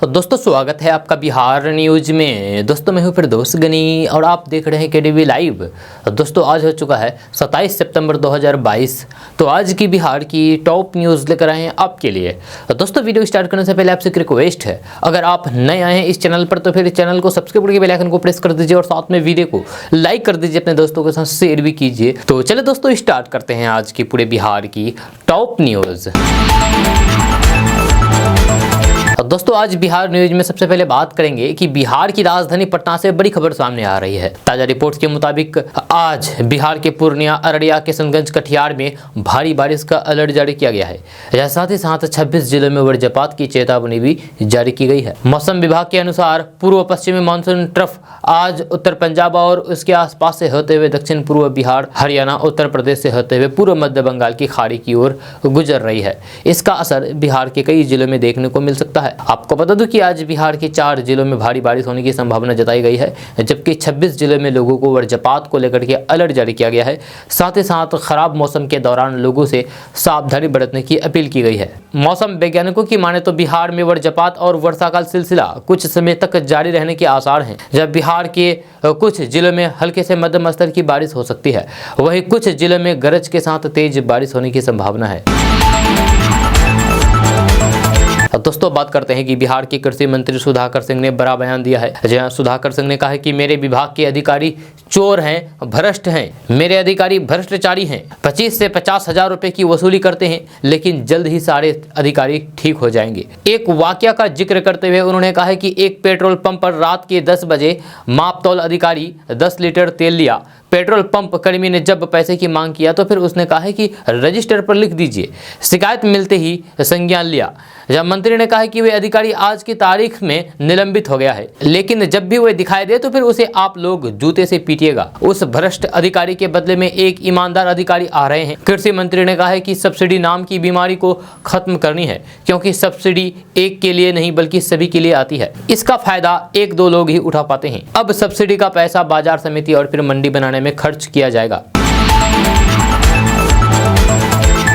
तो दोस्तों स्वागत है आपका बिहार न्यूज में। दोस्तों मैं हूं फिरदौस गनी और आप देख रहे हैं केडीवी लाइव। दोस्तों आज हो चुका है 27 सितंबर 2022। तो आज की बिहार की टॉप न्यूज़ लेकर आए हैं आपके लिए। दोस्तों वीडियो स्टार्ट करने से पहले आपसे एक रिक्वेस्ट है, अगर आप नए आए हैं इस चैनल पर तो फिर इस चैनल को सब्सक्राइब करके बेल आइकन को प्रेस कर दीजिए और साथ में वीडियो को लाइक कर दीजिए, अपने दोस्तों के साथ शेयर भी कीजिए। तो चले दोस्तों स्टार्ट करते हैं आज की पूरे बिहार की टॉप न्यूज़। दोस्तों आज बिहार न्यूज में सबसे पहले बात करेंगे कि बिहार की राजधानी पटना से बड़ी खबर सामने आ रही है। ताजा रिपोर्ट्स के मुताबिक आज बिहार के पूर्णिया, अररिया, किशनगंज, कटिहार में भारी बारिश का अलर्ट जारी किया गया है। साथ ही साथ 26 जिलों में वज्रपात की चेतावनी भी जारी की गई है। मौसम विभाग के अनुसार पूर्व पश्चिमी मानसून ट्रफ आज उत्तर पंजाब और उसके आसपास से होते हुए दक्षिण पूर्व बिहार, हरियाणा, उत्तर प्रदेश से होते हुए पूर्व मध्य बंगाल की खाड़ी की ओर गुजर रही है। इसका असर बिहार के कई जिलों में देखने को मिल सकता है। आपको बता दूं कि आज बिहार के 4 जिलों में भारी बारिश होने की संभावना जताई गई है, जबकि 26 जिलों में लोगों को वज्रपात को लेकर के अलर्ट जारी किया गया है। साथ ही साथ खराब मौसम के दौरान लोगों से सावधानी बरतने की अपील की गई है। मौसम वैज्ञानिकों की माने तो बिहार में वज्रपात और वर्षा का सिलसिला कुछ समय तक जारी रहने के आसार हैं। जब बिहार के कुछ जिलों में हल्के से मध्यम स्तर की बारिश हो सकती है, वहीं कुछ जिलों में गरज के साथ तेज बारिश होने की संभावना है। दोस्तों बात करते हैं कि बिहार के कृषि मंत्री सुधाकर सिंह ने बड़ा बयान दिया है। जहां सुधाकर सिंह ने कहा है कि मेरे विभाग के अधिकारी चोर हैं, भ्रष्ट हैं, मेरे अधिकारी भ्रष्टाचारी हैं, 25 से 50 हजार रुपए की वसूली करते हैं, लेकिन जल्द ही सारे अधिकारी ठीक हो जाएंगे। एक वाकया का जिक्र करते हुए उन्होंने कहा है कि एक पेट्रोल पंप पर रात के 10 बजे मापतौल अधिकारी 10 लीटर तेल लिया। पेट्रोल पंप कर्मी ने जब पैसे की मांग किया तो फिर उसने कहा है कि रजिस्टर पर लिख दीजिए। शिकायत मिलते ही संज्ञान लिया। जब मंत्री ने कहा कि वे अधिकारी आज की तारीख में निलंबित हो गया है, लेकिन जब भी वह दिखाई दे तो फिर उसे आप लोग जूते से पीटिएगा। उस भ्रष्ट अधिकारी के बदले में एक ईमानदार अधिकारी आ रहे हैं। कृषि मंत्री ने कहा है कि सब्सिडी नाम की बीमारी को खत्म करनी है, क्योंकि सब्सिडी एक के लिए नहीं बल्कि सभी के लिए आती है। इसका फायदा 1-2 लोग ही उठा पाते हैं। अब सब्सिडी का पैसा बाजार समिति और फिर मंडी बनाने में खर्च किया जाएगा।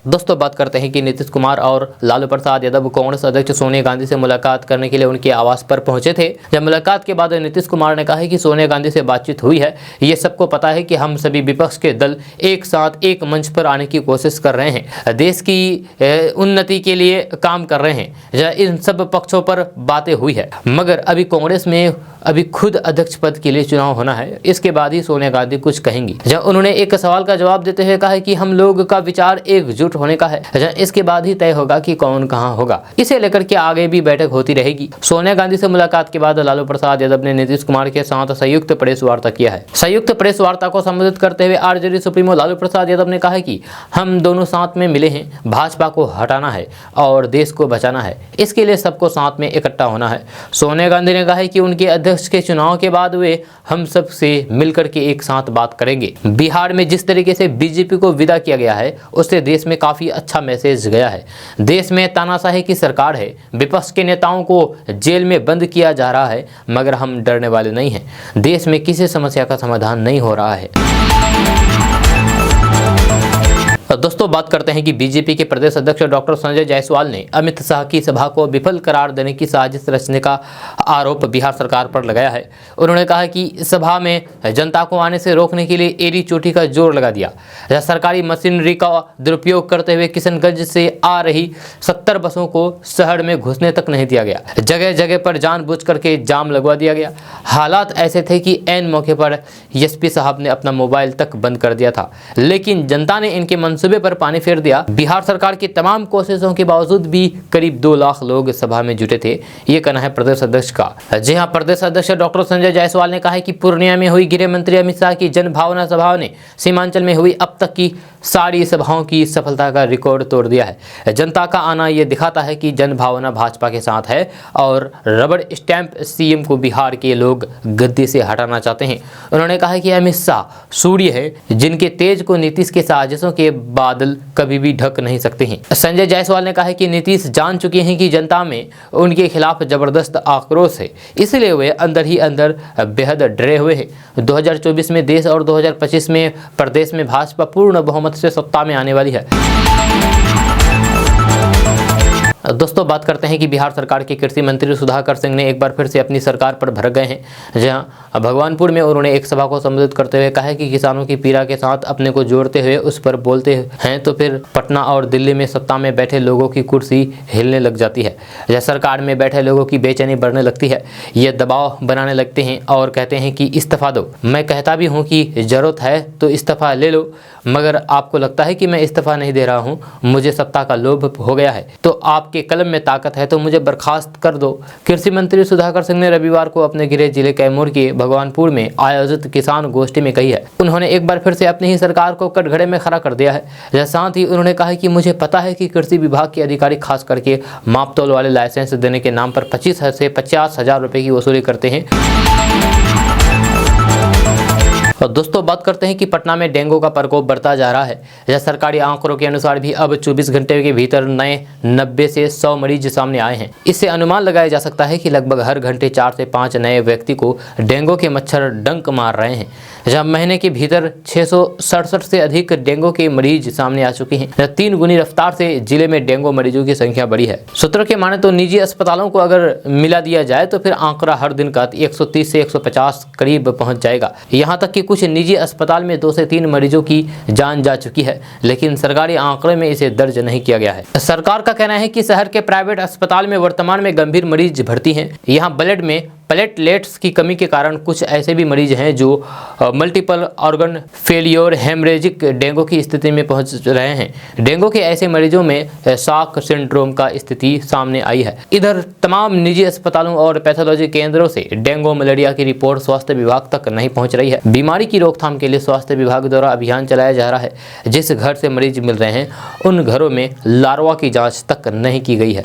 दोस्तों बात करते हैं कि नीतीश कुमार और लालू प्रसाद यादव कांग्रेस अध्यक्ष सोनिया गांधी से मुलाकात करने के लिए उनके आवास पर पहुंचे थे। जब मुलाकात के बाद नीतीश कुमार ने कहा है कि सोनिया गांधी से बातचीत हुई है, ये सबको पता है कि हम सभी विपक्ष के दल एक साथ एक मंच पर आने की कोशिश कर रहे हैं, देश की उन्नति के लिए काम कर रहे हैं। इन सब पक्षों पर बातें हुई है, मगर अभी कांग्रेस में अभी खुद अध्यक्ष पद के लिए चुनाव होना है, इसके बाद ही सोनिया गांधी कुछ कहेंगी। जब उन्होंने एक सवाल का जवाब देते हुए कहा है कि हम लोग का विचार एकजुट होने का है, इसके बाद ही तय होगा कि कौन कहां होगा। इसे लेकर के आगे भी बैठक होती रहेगी। सोनिया गांधी से मुलाकात के बाद लालू प्रसाद यादव ने नीतीश कुमार के साथ संयुक्त प्रेस वार्ता किया है। संयुक्त प्रेस वार्ता को संबोधित करते हुए आरजेडी सुप्रीमो लालू प्रसाद यादव ने कहा है कि हम दोनों साथ में मिले हैं, भाजपा को हटाना है और देश को बचाना है, इसके लिए सबको साथ में इकट्ठा होना है। सोनिया गांधी ने कहा है कि उनके अध्यक्ष के चुनाव के बाद वे हम सब से मिलकर के एक साथ बात करेंगे। बिहार में जिस तरीके से बीजेपी को विदा किया गया है, उससे देश में काफी अच्छा मैसेज गया है। देश में तानाशाही की सरकार है, विपक्ष के नेताओं को जेल में बंद किया जा रहा है, मगर हम डरने वाले नहीं हैं। देश में किसी समस्या का समाधान नहीं हो रहा है। दोस्तों बात करते हैं कि बीजेपी के प्रदेश अध्यक्ष डॉक्टर संजय जायसवाल ने अमित शाह की सभा को विफल करार देने की साजिश रचने का आरोप बिहार सरकार पर लगाया है। उन्होंने कहा कि सभा में जनता को आने से रोकने के लिए एड़ी चोटी का जोर लगा दिया। सरकारी मशीनरी का दुरुपयोग करते हुए किशनगंज से आ रही 70 बसों को शहर में घुसने तक नहीं दिया गया। जगह जगह पर जानबूझ करके जाम लगवा दिया गया। हालात ऐसे थे कि ऐन मौके पर एसपी साहब ने अपना मोबाइल तक बंद कर दिया था, लेकिन जनता ने इनके मंसूबे पर पानी फेर दिया। बिहार सरकार की तमाम कोशिशों के बावजूद भी करीब 2 लाख लोग सभा में जुटे थे, ये कहना है प्रदेश अध्यक्ष का। जी हां, प्रदेश अध्यक्ष डॉक्टर संजय जायसवाल ने कहा है कि पूर्णिया में हुई गृह मंत्री अमित शाह की जन भावना सभा ने सीमांचल में हुई अब तक की सारी सभाओं की सफलता का रिकॉर्ड तोड़ दिया है। जनता का आना ये दिखाता है कि जन भावना भाजपा के साथ है और रबड़ स्टैंप सीएम को बिहार के लोग गद्दी से हटाना चाहते हैं। उन्होंने कहा कि अमित शाह सूर्य है, जिनके तेज को नीतीश के साजिशों के बादल कभी भी ढक नहीं सकते हैं। संजय जायसवाल ने कहा कि नीतीश जान चुके हैं कि जनता में उनके खिलाफ जबरदस्त आक्रोश है, इसलिए वे अंदर ही अंदर बेहद डरे हुए हैं। 2024 में देश और 2025 में प्रदेश में भाजपा पूर्ण बहुमत से सत्ता में आने वाली है। दोस्तों बात करते हैं कि बिहार सरकार के कृषि मंत्री सुधाकर सिंह ने एक बार फिर से अपनी सरकार पर भड़क गए हैं। जहां भगवानपुर में उन्होंने एक सभा को संबोधित करते हुए कहा कि किसानों की पीड़ा के साथ अपने को जोड़ते हुए उस पर बोलते हैं तो फिर पटना और दिल्ली में सत्ता में बैठे लोगों की कुर्सी हिलने लग जाती है। जब सरकार में बैठे लोगों की बेचैनी बढ़ने लगती है, ये दबाव बनाने लगते हैं और कहते हैं कि इस्तीफा दो। मैं कहता भी हूँ कि जरूरत है तो इस्तीफा ले लो, मगर आपको लगता है कि मैं इस्तीफा नहीं दे रहा हूँ, मुझे सत्ता का लोभ हो गया है, तो आपके कलम में ताकत है तो मुझे बर्खास्त कर दो। कृषि मंत्री सुधाकर सिंह ने रविवार को अपने गृह जिले कैमूर के भगवानपुर में आयोजित किसान गोष्ठी में कही है। उन्होंने एक बार फिर से अपनी ही सरकार को कटघरे में खड़ा कर दिया है। साथ ही उन्होंने कहा कि मुझे पता है कि कृषि विभाग के अधिकारी खास करके मापतौल वाले लाइसेंस देने के नाम पर 25 से 50,000 रुपए की वसूली करते हैं। और दोस्तों बात करते हैं कि पटना में डेंगू का प्रकोप बढ़ता जा रहा है। यह सरकारी आंकड़ों के अनुसार भी अब 24 घंटे के भीतर नए 90 से 100 मरीज सामने आए हैं। इससे अनुमान लगाया जा सकता है कि लगभग हर घंटे 4 से 5 नए व्यक्ति को डेंगू के मच्छर डंक मार रहे हैं। जहां महीने के भीतर 667 से अधिक डेंगू के मरीज सामने आ चुके हैं। 3 गुनी रफ्तार से जिले में डेंगू मरीजों की संख्या बढ़ी है। सूत्रों के माने तो निजी अस्पतालों को अगर मिला दिया जाए तो फिर आंकड़ा हर दिन का 130 से 150 करीब पहुंच जाएगा। यहाँ तक कि कुछ निजी अस्पताल में 2 से 3 मरीजों की जान जा चुकी है, लेकिन सरकारी आंकड़े में इसे दर्ज नहीं किया गया है। सरकार का कहना है कि शहर के प्राइवेट अस्पताल में वर्तमान में गंभीर मरीज भर्ती हैं। यहाँ ब्लड में प्लेटलेट्स की कमी के कारण कुछ ऐसे भी मरीज हैं जो multiple organ failure haemorrhagic dengue की स्थिति में पहुंच रहे हैं। डेंगू के ऐसे मरीजों में शॉक सिंड्रोम का स्थिति सामने आई है। इधर तमाम निजी अस्पतालों और पैथोलॉजी केंद्रों से डेंगू मलेरिया की रिपोर्ट स्वास्थ्य विभाग तक नहीं पहुंच रही है। बीमारी की रोकथाम के लिए स्वास्थ्य विभाग द्वारा अभियान चलाया जा रहा है। जिस घर से मरीज मिल रहे हैं उन घरों में लार्वा की जाँच तक नहीं की गई है।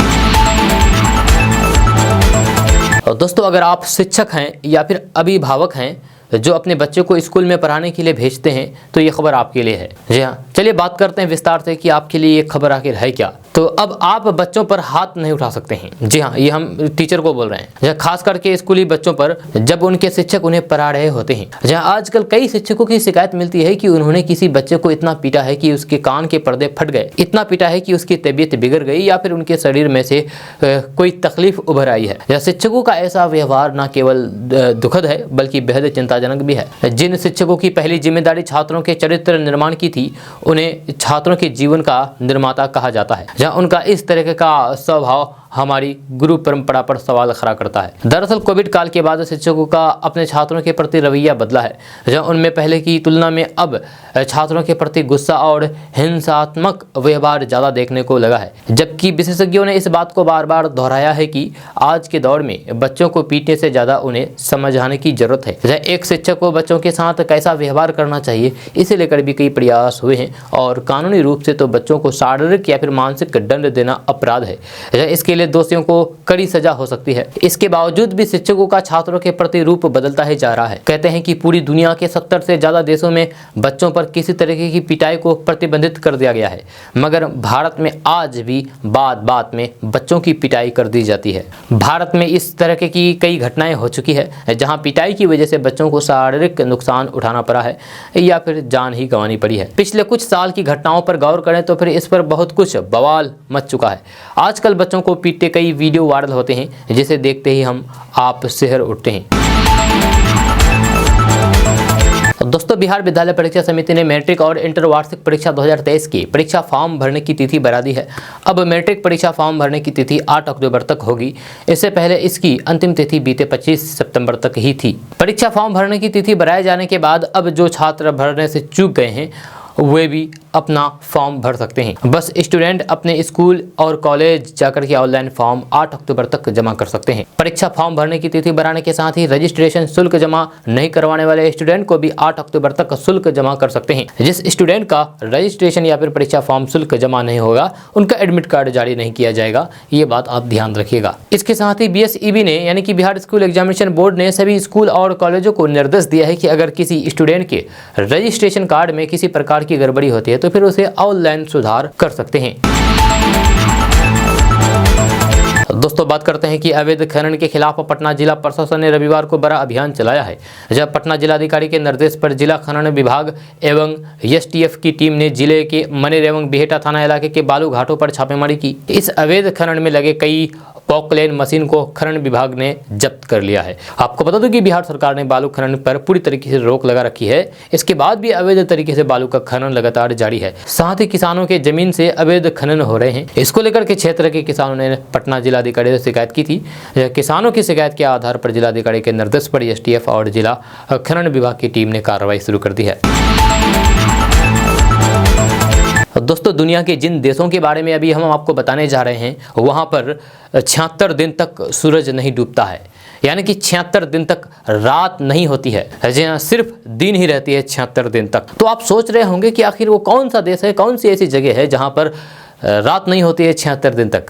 और दोस्तों अगर आप शिक्षक हैं या फिर अभिभावक हैं जो अपने बच्चों को स्कूल में पढ़ाने के लिए भेजते हैं तो ये खबर आपके लिए है। जी हाँ, चलिए बात करते हैं विस्तार से कि आपके लिए ये खबर आखिर है क्या। तो अब आप बच्चों पर हाथ नहीं उठा सकते हैं। जी हाँ, ये हम टीचर को बोल रहे हैं, खास करके स्कूली बच्चों पर जब उनके शिक्षक उन्हें पढ़ा रहे होते हैं। जहाँ आजकल कई शिक्षकों की शिकायत मिलती है कि उन्होंने किसी बच्चे को इतना पीटा है कि उसके कान के पर्दे फट गए, इतना पीटा है कि उसकी तबीयत बिगड़ गई या फिर उनके शरीर में से कोई तकलीफ उभर आई है। शिक्षकों का ऐसा व्यवहार न केवल दुखद है बल्कि बेहद चिंताजनक भी है। जिन शिक्षकों की पहली जिम्मेदारी छात्रों के चरित्र निर्माण की थी उन्हें छात्रों के जीवन का निर्माता कहा जाता है। जहाँ उनका इस तरह का स्वभाव हमारी गुरु परंपरा पर सवाल खड़ा करता है। दरअसल कोविड काल के बाद शिक्षकों का अपने छात्रों के प्रति रवैया बदला है। जहाँ उनमें पहले की तुलना में अब छात्रों के प्रति गुस्सा और हिंसात्मक व्यवहार ज़्यादा देखने को लगा है। जबकि विशेषज्ञों ने इस बात को बार बार दोहराया है कि आज के दौर में बच्चों को पीटने से ज़्यादा उन्हें समझाने की जरूरत है। जहाँ एक शिक्षक को बच्चों के साथ कैसा व्यवहार करना चाहिए इसे लेकर भी कई प्रयास हुए हैं और कानूनी रूप से तो बच्चों को शारीरिक या फिर मानसिक दंड देना अपराध है। इसके दोषियों को कड़ी सजा हो सकती है। इसके बावजूद भी शिक्षकों का छात्रों के प्रति रूप बदलता ही जा रहा है। कहते हैं कि पूरी दुनिया के 70 से ज्यादा देशों में बच्चों पर किसी तरीके की पिटाई को प्रतिबंधित कर दिया गया है, मगर भारत में आज भी बात बात में बच्चों की पिटाई कर दी जाती है। भारत में इस तरह की कई घटनाएं हो चुकी है जहां पिटाई की वजह से बच्चों को शारीरिक नुकसान उठाना पड़ा है या फिर जान ही गंवानी पड़ी है। पिछले कुछ साल की घटनाओं पर गौर करें तो फिर इस पर बहुत कुछ बवाल मच चुका है। आजकल बच्चों को पीटते कई वीडियो वायरल होते हैं जिसे देखते ही आप सिहर उठते हैं। दोस्तों बिहार विद्यालय परीक्षा समिति ने मैट्रिक और इंटर वार्षिक परीक्षा 2023 की परीक्षा फॉर्म भरने की तिथि बढ़ा दी है। अब मैट्रिक परीक्षा फॉर्म भरने की तिथि 8 अक्टूबर तक होगी। इससे पहले इसकी अंतिम तिथि बीते 25 सितंबर तक ही थी। परीक्षा फॉर्म भरने की तिथि बढ़ाए जाने के बाद अब जो छात्र भरने से चूक गए हैं वे भी अपना फॉर्म भर सकते हैं। बस स्टूडेंट अपने स्कूल और कॉलेज जाकर के ऑनलाइन फॉर्म 8 अक्टूबर तक जमा कर सकते हैं। परीक्षा फॉर्म भरने की तिथि बढ़ाने के साथ ही रजिस्ट्रेशन शुल्क जमा नहीं करवाने वाले स्टूडेंट को भी 8 अक्टूबर तक शुल्क जमा कर सकते हैं। जिस स्टूडेंट का रजिस्ट्रेशन या फिर परीक्षा फॉर्म शुल्क जमा नहीं होगा उनका एडमिट कार्ड जारी नहीं किया जाएगा, ये बात आप ध्यान रखिएगा। इसके साथ ही BSEB ने यानी कि बिहार स्कूल एग्जामिनेशन बोर्ड ने सभी स्कूल और कॉलेजों को निर्देश दिया है कि अगर किसी स्टूडेंट के रजिस्ट्रेशन कार्ड में किसी प्रकार की गड़बड़ी होती है तो फिर उसे ऑनलाइन सुधार कर सकते हैं। दोस्तों बात करते हैं कि अवैध खनन के खिलाफ पटना जिला प्रशासन ने रविवार को बड़ा अभियान चलाया है। जब पटना जिलाधिकारी के निर्देश पर जिला खनन विभाग एवं एसटीएफ की टीम ने जिले के मनेर एवं बिहेटा थाना इलाके के बालू घाटों पर छापेमारी की। इस अवैध खनन में लगे कई पॉकलेन मशीन को खनन विभाग ने जब्त कर लिया है। आपको बता दूं कि बिहार सरकार ने बालू खनन पर पूरी तरीके से रोक लगा रखी है। इसके बाद भी अवैध तरीके से बालू का खनन लगातार जारी है। साथ ही किसानों के जमीन से अवैध खनन हो रहे हैं। इसको लेकर के क्षेत्र के किसानों ने पटना जिलाधिकारी से शिकायत की थी। किसानों की शिकायत के आधार पर जिलाधिकारी के निर्देश पर एसटीएफ और जिला खनन विभाग की टीम ने कार्रवाई शुरू कर दी है। दोस्तों दुनिया के जिन देशों के बारे में अभी हम आपको बताने जा रहे हैं, वहां पर 76 दिन तक सूरज नहीं डूबता है, यानी कि 76 दिन तक रात नहीं होती है। जी हाँ, सिर्फ दिन ही रहती है 76 दिन तक। तो आप सोच रहे होंगे कि आखिर वो कौन सा देश है, कौन सी ऐसी जगह है जहां पर रात नहीं होती है 76 दिन तक।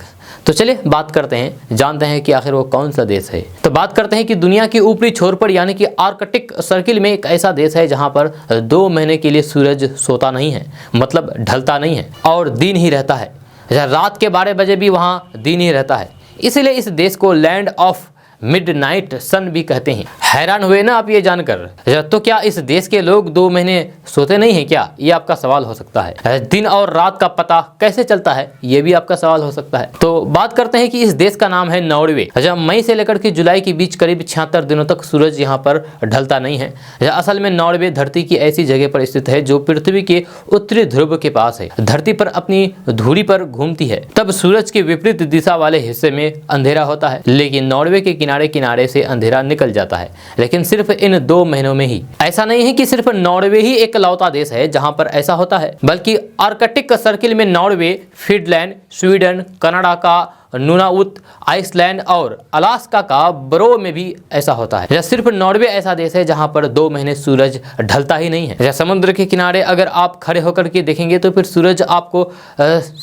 तो चलिए बात करते हैं, जानते हैं कि आखिर वो कौन सा देश है। तो बात करते हैं कि दुनिया के ऊपरी छोर पर यानी कि आर्कटिक सर्किल में एक ऐसा देश है जहां पर 2 महीने के लिए सूरज सोता नहीं है, मतलब ढलता नहीं है और दिन ही रहता है। रात के 12 बजे भी वहां दिन ही रहता है। इसलिए इस देश को लैंड ऑफ मिडनाइट सन भी कहते हैं। हैरान हुए ना आप ये जानकर? तो क्या इस देश के लोग 2 महीने सोते नहीं हैं क्या? ये आपका सवाल हो सकता है। दिन और रात का पता कैसे चलता है, ये भी आपका सवाल हो सकता है। तो बात करते हैं कि इस देश का नाम है नॉर्वे। मई से लेकर के जुलाई के बीच करीब 76 दिनों तक सूरज यहाँ पर ढलता नहीं है। असल में नॉर्वे धरती की ऐसी जगह पर स्थित है जो पृथ्वी के उत्तरी ध्रुव के पास है। धरती पर अपनी धुरी पर घूमती है, तब सूरज के विपरीत दिशा वाले हिस्से में अंधेरा होता है, लेकिन नॉर्वे के किनारे किनारे से अंधेरा निकल जाता है, लेकिन सिर्फ इन 2 महीनों में ही। ऐसा नहीं है कि सिर्फ नॉर्वे ही एक लौता देश है जहां पर ऐसा होता है, बल्कि आर्कटिक सर्किल में नॉर्वे, फिनलैंड, स्वीडन, कनाडा का नूनाउत, आइसलैंड और अलास्का का बरो में भी ऐसा होता है। या सिर्फ नॉर्वे ऐसा देश है जहां पर 2 महीने सूरज ढलता ही नहीं है। या समुद्र के किनारे अगर आप खड़े होकर के देखेंगे तो फिर सूरज आपको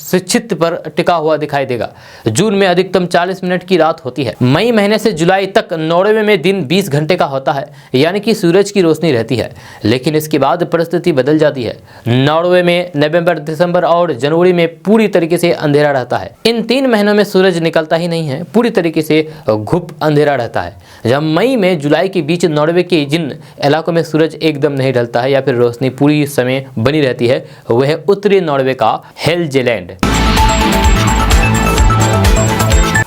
शिक्षित पर टिका हुआ दिखाई देगा। जून में अधिकतम 40 मिनट की रात होती है। मई महीने से जुलाई तक नॉर्वे में दिन 20 घंटे का होता है, यानी कि सूरज की रोशनी रहती है। लेकिन इसके बाद परिस्थिति बदल जाती है। नॉर्वे में नवंबर, दिसंबर और जनवरी में पूरी तरीके से अंधेरा रहता है। इन 3 महीनों में सूरज निकलता ही नहीं है, पूरी तरीके से घुप अंधेरा रहता है। जब मई में जुलाई के बीच नॉर्वे के जिन इलाकों में सूरज एकदम नहीं ढलता है या फिर रोशनी पूरी समय बनी रहती है, वह है उत्तरी नॉर्वे का हेल्जेलैंड।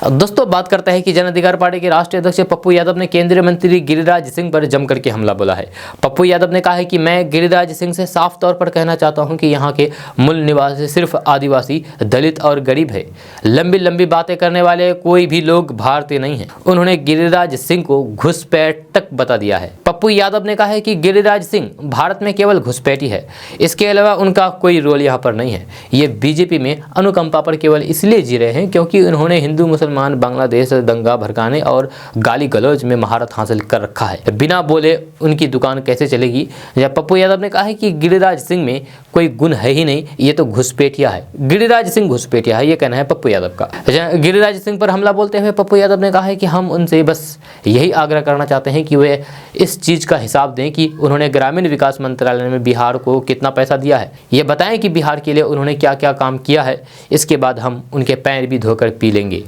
दोस्तों बात करते हैं कि जन अधिकार पार्टी के राष्ट्रीय अध्यक्ष पप्पू यादव ने केंद्रीय मंत्री गिरिराज सिंह पर जमकर के हमला बोला है। पप्पू यादव ने कहा है कि मैं गिरिराज सिंह से साफ तौर पर कहना चाहता हूं कि यहां के मूल निवासी सिर्फ आदिवासी, दलित और गरीब है। लंबी लंबी बातें करने वाले कोई भी लोग भारतीय नहीं है। उन्होंने गिरिराज सिंह को घुसपैठक बता दिया है। पप्पू यादव ने कहा है कि गिरिराज सिंह भारत में केवल घुसपैठी है, इसके अलावा उनका कोई रोल यहाँ पर नहीं है। ये बीजेपी में अनुकंपा पर केवल इसलिए जी रहे हैं क्योंकि उन्होंने हिंदू मुसलमान बांग्लादेश दंगा भड़काने और गाली गलौज में महारत हासिल कर रखा है। बिना बोले उनकी दुकान कैसे चलेगी? पप्पू यादव ने कहा है कि गिरिराज सिंह में कोई गुण है ही नहीं, ये तो घुसपैठिया है। गिरिराज सिंह घुसपैठिया है, ये कहना है पप्पू यादव का। गिरिराज सिंह पर हमला बोलते हुए पप्पू यादव ने कहा है कि हम उनसे बस यही आग्रह करना चाहते हैं कि वे इस चीज का हिसाब दें कि उन्होंने ग्रामीण विकास मंत्रालय में बिहार को कितना पैसा दिया है। ये बताएं कि बिहार के लिए उन्होंने क्या क्या काम किया है। इसके बाद हम उनके पैर भी धोकर पी लेंगे।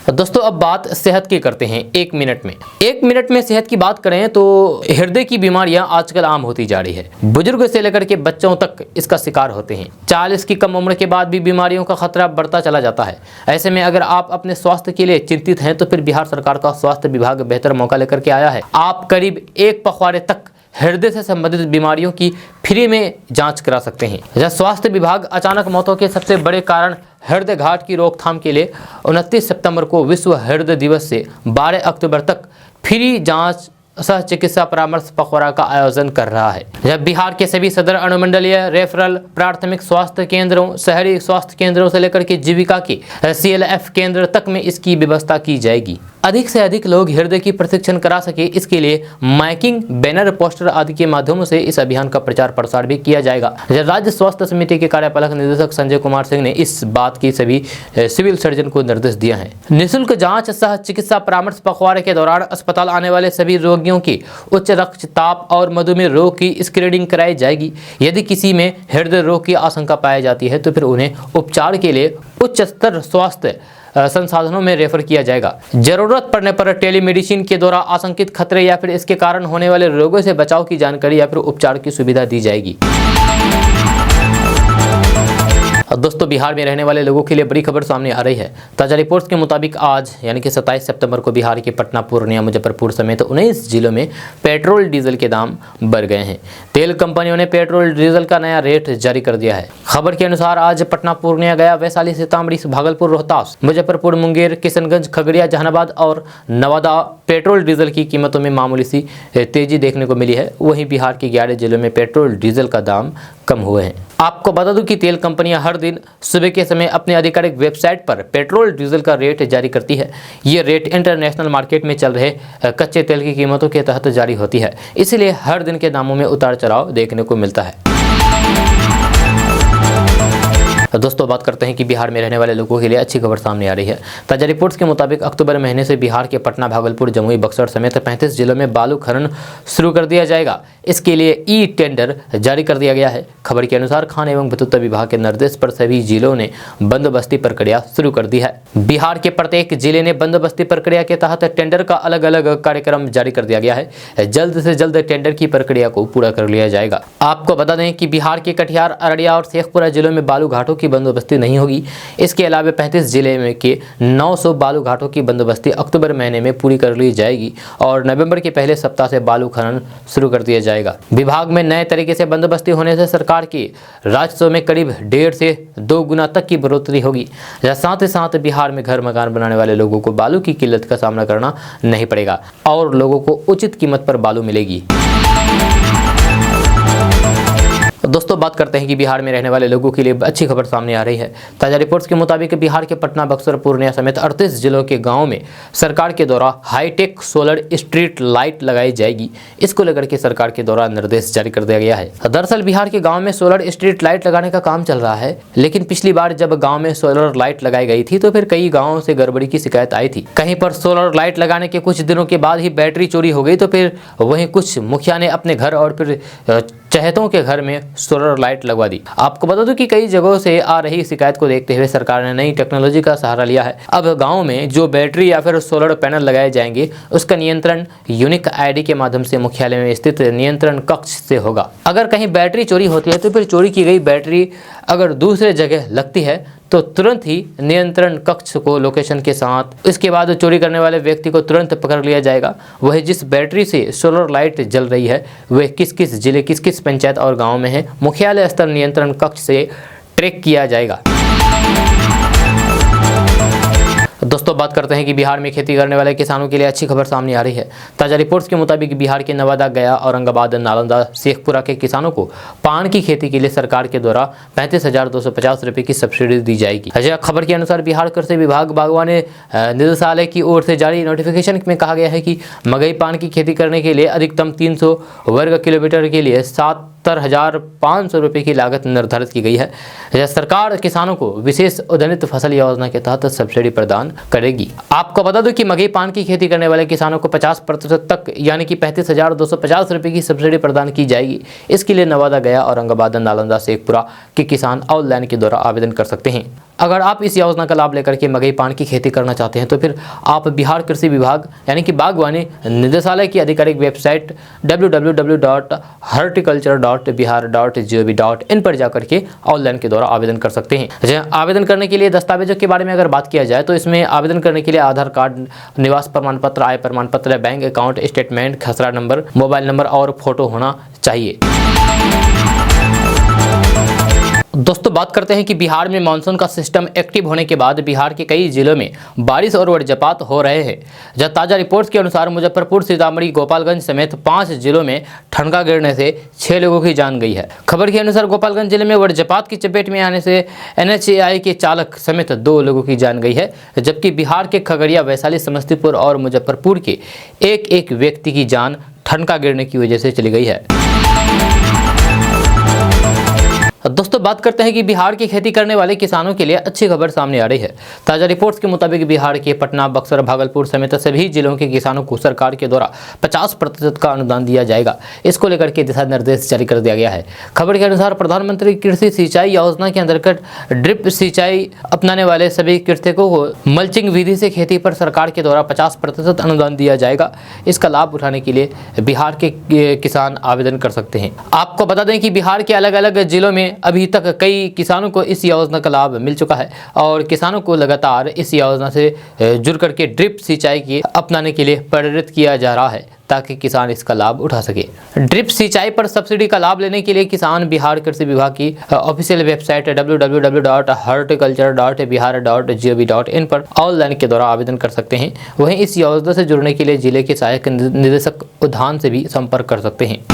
दोस्तों अब बात सेहत की करते हैं 1 मिनट में। 1 मिनट में सेहत की बात करें तो हृदय की बीमारियां आजकल आम होती जा रही है। बुजुर्ग से लेकर के बच्चों तक इसका शिकार होते हैं। 40 की कम उम्र के बाद भी बीमारियों का खतरा बढ़ता चला जाता है। ऐसे में अगर आप अपने स्वास्थ्य के लिए चिंतित हैं तो फिर बिहार सरकार का स्वास्थ्य विभाग बेहतर मौका लेकर के आया है। आप करीब 1 पखवाड़े तक हृदय से संबंधित बीमारियों की फ्री में जांच करा सकते हैं। स्वास्थ्य विभाग अचानक मौतों के सबसे बड़े कारण हृदय घाट की रोकथाम के लिए 29 सितंबर को विश्व हृदय दिवस से 12 अक्टूबर तक फ्री जांच सह चिकित्सा परामर्श पखवाड़ा का आयोजन कर रहा है। जब बिहार के सभी सदर अनुमंडलीय रेफरल प्राथमिक स्वास्थ्य केंद्रों, शहरी स्वास्थ्य केंद्रों से लेकर के जीविका के CLF केंद्र तक में इसकी व्यवस्था की जाएगी। अधिक से अधिक लोग हृदय की प्रशिक्षण करा सके, इसके लिए माइकिंग, बैनर, पोस्टर आदि के माध्यमों से इस अभियान का प्रचार प्रसार भी किया जाएगा। राज्य स्वास्थ्य समिति के कार्यपालक निदेशक संजय कुमार सिंह ने इस बात की सभी सिविल सर्जन को निर्देश दिया है। निःशुल्क जांच सह चिकित्सा परामर्श पखवाड़े के दौरान अस्पताल आने वाले सभी रोगियों रोगियों की उच्च रक्तचाप और मधुमेह रोग की स्क्रीनिंग कराई जाएगी। यदि किसी में हृदय रोग की आशंका पाई जाती है तो फिर उन्हें उपचार के लिए उच्च स्तर स्वास्थ्य संसाधनों में रेफर किया जाएगा। जरूरत पड़ने पर टेलीमेडिसिन के द्वारा आशंकित खतरे या फिर इसके कारण होने वाले रोगों से बचाव की जानकारी या फिर उपचार की सुविधा दी जाएगी। दोस्तों, बिहार में रहने वाले लोगों के लिए बड़ी खबर सामने आ रही है। ताजा रिपोर्ट्स के मुताबिक आज यानी कि 27 सितंबर को बिहार के पटना, पूर्णिया, मुजफ्फरपुर समेत 19 जिलों में पेट्रोल डीजल के दाम बढ़ गए हैं। तेल कंपनियों ने पेट्रोल डीजल का नया रेट जारी कर दिया है। खबर के अनुसार आज पटना, पूर्णिया, गया, वैशाली, सीतामढ़ी, भागलपुर, रोहतास, मुजफ्फरपुर, मुंगेर, किशनगंज, खगड़िया, जहानाबाद और नवादा पेट्रोल डीजल की कीमतों में मामूली सी तेजी देखने को मिली है। वहीं बिहार के 11 जिलों में पेट्रोल डीजल का दाम कम हुए हैं। आपको बता दूं कि तेल कंपनियां हर दिन सुबह के समय अपने आधिकारिक वेबसाइट पर पेट्रोल डीजल का रेट जारी करती है। ये रेट इंटरनेशनल मार्केट में चल रहे कच्चे तेल की कीमतों के तहत जारी होती है, इसलिए हर दिन के दामों में उतार चढ़ाव देखने को मिलता है। दोस्तों, बात करते हैं कि बिहार में रहने वाले लोगों के लिए अच्छी खबर सामने आ रही है। ताजा रिपोर्ट्स के मुताबिक अक्टूबर महीने से बिहार के पटना, भागलपुर, जमुई, बक्सर समेत 35 जिलों में बालू खनन शुरू कर दिया जाएगा। इसके लिए ई टेंडर जारी कर दिया गया है। खबर के अनुसार खान एवं भूतत्व विभाग के निर्देश पर सभी जिलों ने बंदोबस्ती प्रक्रिया शुरू कर दी है। बिहार के प्रत्येक जिले ने बंदोबस्ती प्रक्रिया के तहत टेंडर का अलग अलग कार्यक्रम जारी कर दिया गया है। जल्द से जल्द टेंडर की प्रक्रिया को पूरा कर लिया जाएगा। आपको बता दें कि बिहार के कटिहार, अररिया और शेखपुरा जिलों में बालू घाटों की बंदोबस्ती नहीं होगी। इसके अलावा 35 जिले में के 900 बालू घाटों की बंदोबस्ती अक्टूबर महीने में पूरी कर ली जाएगी और नवंबर के पहले सप्ताह से बालू खनन शुरू कर दिया जाएगा। विभाग में नए तरीके से बंदोबस्ती होने से सरकार की राजस्व में करीब 1.5 से 2 गुना तक की बढ़ोतरी होगी। साथ ही साथ बिहार में घर मकान बनाने वाले लोगों को बालू की किल्लत का सामना करना नहीं पड़ेगा और लोगों को उचित कीमत पर बालू मिलेगी। दोस्तों, बात करते हैं कि बिहार में रहने वाले लोगों के लिए अच्छी खबर सामने आ रही है। ताजा रिपोर्ट्स के मुताबिक बिहार के पटना, बक्सर, पूर्णिया समेत 38 जिलों के गांवों में सरकार के द्वारा हाईटेक सोलर स्ट्रीट लाइट लगाई जाएगी। इसको लेकर के सरकार के द्वारा निर्देश जारी कर दिया गया है। दरअसल बिहार के गाँव में सोलर स्ट्रीट लाइट लगाने का काम चल रहा है, लेकिन पिछली बार जब गाँव में सोलर लाइट लगाई गई थी तो फिर कई गाँवों से गड़बड़ी की शिकायत आई थी। कहीं पर सोलर लाइट लगाने के कुछ दिनों के बाद ही बैटरी चोरी हो गई, तो फिर वहीं कुछ मुखिया ने अपने घर और फिर चहेतों के घर में सोलर लाइट लगवा दी। आपको बता दूं कि कई जगहों से आ रही शिकायत को देखते हुए सरकार ने नई टेक्नोलॉजी का सहारा लिया है। अब गांव में जो बैटरी या फिर सोलर पैनल लगाए जाएंगे उसका नियंत्रण यूनिक आईडी के माध्यम से मुख्यालय में स्थित नियंत्रण कक्ष से होगा। अगर कहीं बैटरी चोरी होती है तो फिर चोरी की गई बैटरी अगर दूसरे जगह लगती है तो तुरंत ही नियंत्रण कक्ष को लोकेशन के साथ इसके बाद चोरी करने वाले व्यक्ति को तुरंत पकड़ लिया जाएगा। वह जिस बैटरी से सोलर लाइट जल रही है वह किस किस जिले, किस किस पंचायत और गांव में है, मुख्यालय स्तर नियंत्रण कक्ष से ट्रैक किया जाएगा। दोस्तों, बात करते हैं कि बिहार में खेती करने वाले किसानों के लिए अच्छी खबर सामने आ रही है। ताजा रिपोर्ट्स के मुताबिक बिहार के नवादा, गया, औरंगाबाद, नालंदा, शेखपुरा के किसानों को पान की खेती के लिए सरकार के द्वारा 35,250 रुपये की सब्सिडी दी जाएगी। खबर के अनुसार बिहार कृषि विभाग बागवानी निदेशालय की ओर से जारी नोटिफिकेशन में कहा गया है कि मगई पान की खेती करने के लिए अधिकतम 300 वर्ग किलोमीटर के लिए 70,500 रुपये की लागत निर्धारित की गई है। सरकार किसानों को विशेष उद्यानित फसल योजना के तहत सब्सिडी प्रदान करेगी। आपको बता दूं कि मगई पान की खेती करने वाले किसानों को 50% तक यानी कि 35,250 रुपये की सब्सिडी प्रदान की जाएगी। इसके लिए नवादा, गया, औरंगाबाद, नालंदा, शेखपुरा के किसान ऑनलाइन के द्वारा आवेदन कर सकते हैं। अगर आप इस योजना का लाभ लेकर के मगई पान की खेती करना चाहते हैं तो फिर आप बिहार कृषि विभाग यानी कि बागवानी निदेशालय की आधिकारिक वेबसाइट www.horticulture.bihar.gov.in पर जाकर के ऑनलाइन के द्वारा आवेदन कर सकते हैं। आवेदन करने के लिए दस्तावेजों के बारे में अगर बात किया जाए तो इसमें आवेदन करने के लिए आधार कार्ड, निवास प्रमाण पत्र, आय प्रमाण पत्र, बैंक अकाउंट स्टेटमेंट, खसरा नंबर, मोबाइल नंबर और फोटो होना चाहिए। दोस्तों, बात करते हैं कि बिहार में मानसून का सिस्टम एक्टिव होने के बाद बिहार के कई जिलों में बारिश और वज्रपात हो रहे हैं। जब ताजा रिपोर्ट्स के अनुसार मुजफ्फरपुर, सीतामढ़ी, गोपालगंज समेत 5 जिलों में ठनका गिरने से 6 लोगों की जान गई है। खबर के अनुसार गोपालगंज जिले में वज्रपात की चपेट में आने से NHAI के चालक समेत 2 लोगों की जान गई है, जबकि बिहार के खगड़िया, वैशाली, समस्तीपुर और मुजफ्फरपुर के एक व्यक्ति की जान ठनका गिरने की वजह से चली गई है। दोस्तों बात करते हैं कि बिहार की खेती करने वाले किसानों के लिए अच्छी खबर सामने आ रही है। ताजा रिपोर्ट्स के मुताबिक बिहार के पटना, बक्सर, भागलपुर समेत सभी जिलों के किसानों को सरकार के द्वारा 50% का अनुदान दिया जाएगा। इसको लेकर के दिशा निर्देश जारी कर दिया गया है। खबर के अनुसार प्रधानमंत्री कृषि सिंचाई योजना के अंतर्गत ड्रिप सिंचाई अपनाने वाले सभी कृषकों को मल्चिंग विधि से खेती पर सरकार के द्वारा 50% अनुदान दिया जाएगा। इसका लाभ उठाने के लिए बिहार के किसान आवेदन कर सकते हैं। आपको बता दें कि बिहार के अलग अलग जिलों में अभी तक कई किसानों को इस योजना का लाभ मिल चुका है और किसानों को लगातार इस योजना से जुड़ करके ड्रिप सिंचाई की अपनाने के लिए प्रेरित किया जा रहा है ताकि किसान इसका लाभ उठा सके। ड्रिप सिंचाई पर सब्सिडी का लाभ लेने के लिए किसान बिहार कृषि विभाग की ऑफिशियल वेबसाइट www.horticulture.bihar.gov.in पर ऑनलाइन के द्वारा आवेदन कर सकते हैं। वहीं इस योजना से जुड़ने के लिए जिले के सहायक निदेशक उद्यान से भी संपर्क कर सकते हैं।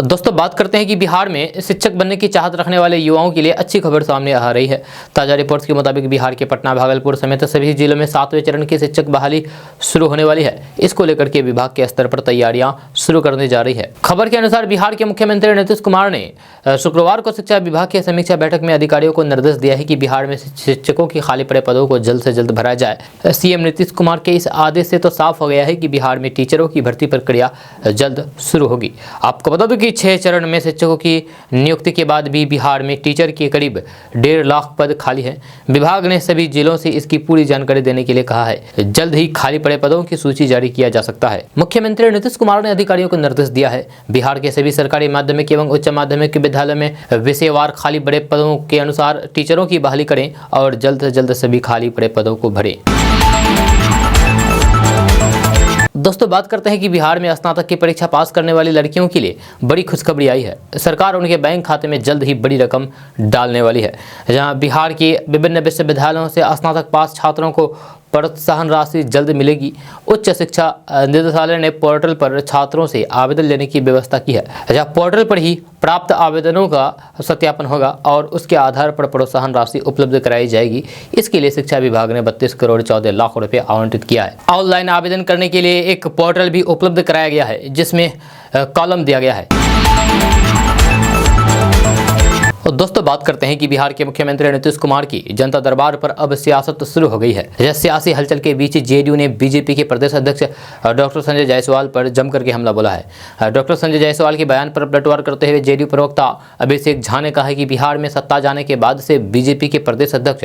दोस्तों बात करते हैं कि बिहार में शिक्षक बनने की चाहत रखने वाले युवाओं के लिए अच्छी खबर सामने आ रही है। ताजा रिपोर्ट्स के मुताबिक बिहार के पटना, भागलपुर समेत सभी जिलों में 7वें चरण की शिक्षक बहाली शुरू होने वाली है। इसको लेकर के विभाग के स्तर पर तैयारियां शुरू करने जा रही है। खबर के अनुसार बिहार के मुख्यमंत्री नीतीश कुमार ने शुक्रवार को शिक्षा विभाग की समीक्षा बैठक में अधिकारियों को निर्देश दिया है कि बिहार में शिक्षकों की खाली पड़े पदों को जल्द से जल्द भरा जाए। सीएम नीतीश कुमार के इस आदेश से तो साफ हो गया है कि बिहार में टीचरों की भर्ती प्रक्रिया जल्द शुरू होगी। आपको बता दूं कि 6 चरण में शिक्षकों की नियुक्ति के बाद भी बिहार में टीचर के करीब 1.5 लाख पद खाली हैं। विभाग ने सभी जिलों से इसकी पूरी जानकारी देने के लिए कहा है। जल्द ही खाली पड़े पदों की सूची जारी किया जा सकता है। मुख्यमंत्री नीतीश कुमार ने अधिकारियों को निर्देश दिया है बिहार के सभी सरकारी माध्यमिक एवं उच्च माध्यमिक विद्यालय में विषयवार खाली पड़े पदों के अनुसार टीचरों की बहाली करें और जल्द से जल्द सभी खाली पड़े पदों को भरें। दोस्तों बात करते हैं कि बिहार में स्नातक की परीक्षा पास करने वाली लड़कियों के लिए बड़ी खुशखबरी आई है। सरकार उनके बैंक खाते में जल्द ही बड़ी रकम डालने वाली है। जहां बिहार के विभिन्न विश्वविद्यालयों से स्नातक पास छात्रों को प्रोत्साहन राशि जल्द मिलेगी। उच्च शिक्षा निदेशालय ने पोर्टल पर छात्रों से आवेदन लेने की व्यवस्था की है। जहां पोर्टल पर ही प्राप्त आवेदनों का सत्यापन होगा और उसके आधार पर प्रोत्साहन राशि उपलब्ध कराई जाएगी। इसके लिए शिक्षा विभाग ने 32 करोड़ 14 लाख रुपए आवंटित किया है। ऑनलाइन आवेदन करने के लिए एक पोर्टल भी उपलब्ध कराया गया है जिसमें कॉलम दिया गया है। और दोस्तों बात करते हैं कि बिहार के मुख्यमंत्री नीतीश कुमार की जनता दरबार पर अब सियासत शुरू हो गई है। यह सियासी हलचल के बीच जेडीयू ने बीजेपी के प्रदेश अध्यक्ष डॉक्टर संजय जायसवाल पर जमकर के हमला बोला है। डॉक्टर संजय जायसवाल के बयान पर पलटवार करते हुए जेडीयू प्रवक्ता अभिषेक झा ने कहा कि बिहार में सत्ता जाने के बाद से बीजेपी के प्रदेश अध्यक्ष